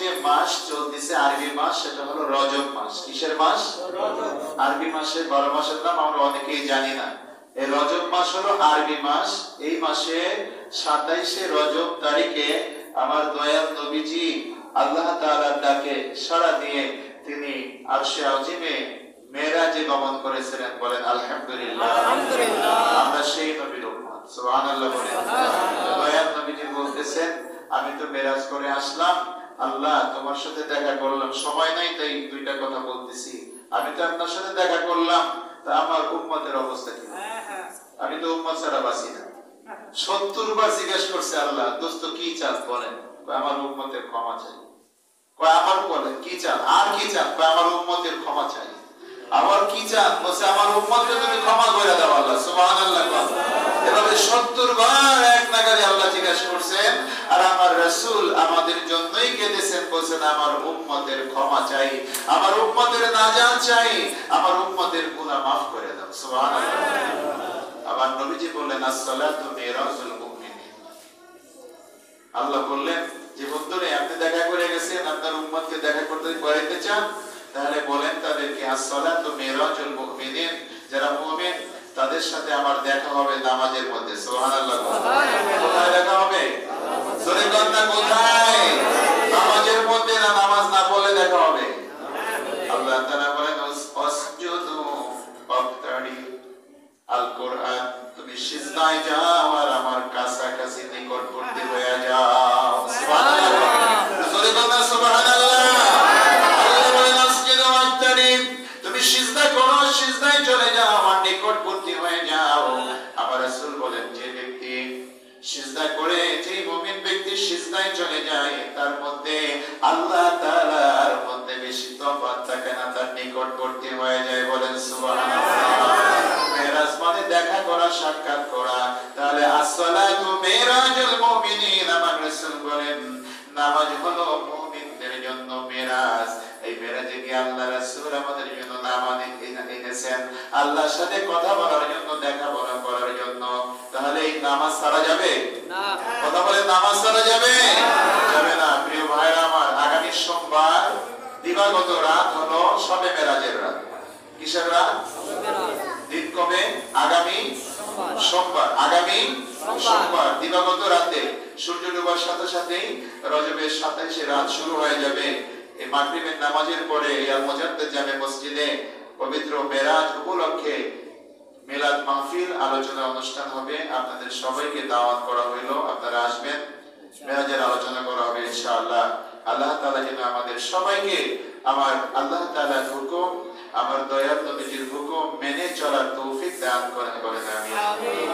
যে মাস চলতেছে আরবি মাস, সেটা হলো রজব মাস। কিসের মাস? আরবি মাসে 12 মাসের নাম আমরা অনেকেই জানি না। এই রজব মাস হলো আরবি মাস। এই মাসে 27শে রজব তারিখে আমার দয়াল নবীজি আল্লাহ তাআলার ডাকে সাড়া দিয়ে তিনি আরশে আজিমে মেরাজে গমন করেছিলেন। বলেন আলহামদুলিল্লাহ। আমরা সেই নবীর উম্মত। সুবহানাল্লাহ বলেন। দয়াল নবীজি বলতেছেন, আমি তো মেরাজ করে আসলাম, আল্লাহ তোমার সাথে দেখা করলাম, সময় নাই তাই দুইটা কথা বলতেছি। আমি তো আপনার সাথে দেখা করলাম, তা আমার উম্মতের অবস্থা কি? আমি তো উম্মত ছাড়া বাঁচি না। 70 বার জিজ্ঞেস করছে, আল্লাহ দোস্ত কি চাস বলেন? আমার উম্মতের ক্ষমা চাই। আমার বলেন কি চান? আর কি চান? আমার উম্মতের ক্ষমা চাই। আবার কি চান? বলছে আমার উম্মতকে তুমি ক্ষমা করে দাও আল্লাহ। সুবহানাল্লাহ। এভাবে 70 বার এক নাগারে আল্লাহ জিজ্ঞাসা করছেন, আর আমার রাসূল আমাদের জন্যই কেঁদেছেন, বলছেন আমার উম্মতের ক্ষমা চাই, আমার উম্মতের নাজাত চাই, আমার উম্মতের গুনাহ মাফ করে দাও। সুবহানাল্লাহ। আবার নবীজি বললেন, as-salatu মিরাজুল মুমিনিন। আল্লাহ বললেন যে বন্ধুরে, আপনি দেখা করে গেছেন, আপনার উম্মতকে দেখা করতে করাইতে চান, তাহলে বলেন তাদেরকে as-salatu মিরাজুল মুমিনিন। যারা মুমিন তাদের সাথে আমার দেখা হবে নামাজের মধ্যে। সুবহানাল্লাহ। কোথায় দেখা হবে? জোরে বলেন না, কোথায়? নামাজের মধ্যে। না, নামাজ না পড়লে দেখা হবে। আল্লাহ তাআলা বলেন ওয়াসজুদু ওয়াবতারি। আল কোরআন, তুমি সিজদায় যাও আর আমার কাছাকাছি নিকটবর্তী হয়ে যাও। সুবহানাল্লাহ। জোরে বলেন না সুবহানাল্লাহ। আল্লাহ বলেন ওয়াসজুদু ওয়াবতারি, তুমি সিজদা করো, সিজদায় চলে যাও, আমার নিকটবর্তী হয়ে যাও। আমার রাসূল বলেন, যে ব্যক্তি সিজদা করে, যে মুমিন ব্যক্তি সিজদায় চলে যায়, তার মধ্যে আল্লাহ তাআলার মধ্যে বেশি তফাৎ থাকে না, তার নিকটবর্তী হয়ে যায়। বলেন সুবহানাল্লাহ। মেরাজ মানে দেখা করা, সাক্ষাৎ করা। তাহলে as-salatu মিরাজুল মুমিনিন। আমার রাসূল বলেন নামাজ হলো মুমিনদের জন্য মেরাজ। এই মেরাজে কি আল্লাহ রাসূল আমাদের জন্য নামাজ এনেছেন, আল্লাহর সাথে কথা বলার জন্য, দেখা করার জন্য। তাহলে এই নামাজ ছাড়া যাবে না? কথা বলে, নামাজ ছাড়া যাবে? যাবে না। প্রিয় ভাইরা আমার, আগামী সোমবার দিবাগত রাত হলো শবে মেরাজের রাত। কিসের রাত? দিন কবে? আগামী সোমবার। আগামী সোমবার দিবাগত রাতে সূর্য ডোবার সাথে সাথেই রজবের 27 রাত শুরু হয়ে যাবে। এই মাগরিবের নামাজের পরে আল মুজাদ্দিদ জামে মসজিদে পবিত্র মেরাজ উপলক্ষে মিলাদ মাহফিল আলোচনা অনুষ্ঠান হবে। আপনাদের সবাইকে দাওয়াত করা হইল, আপনারা আসবেন, মেরাজের আলোচনা করা হবে ইনশাআল্লাহ। আল্লাহ তাআলা যেন আমাদের সবাইকে আমার আল্লাহ তাআলার হুকুম, আমার দয়াল নবীজির হুকুম মেনে চলার তৌফিক দান করেন। বলেন আমিন।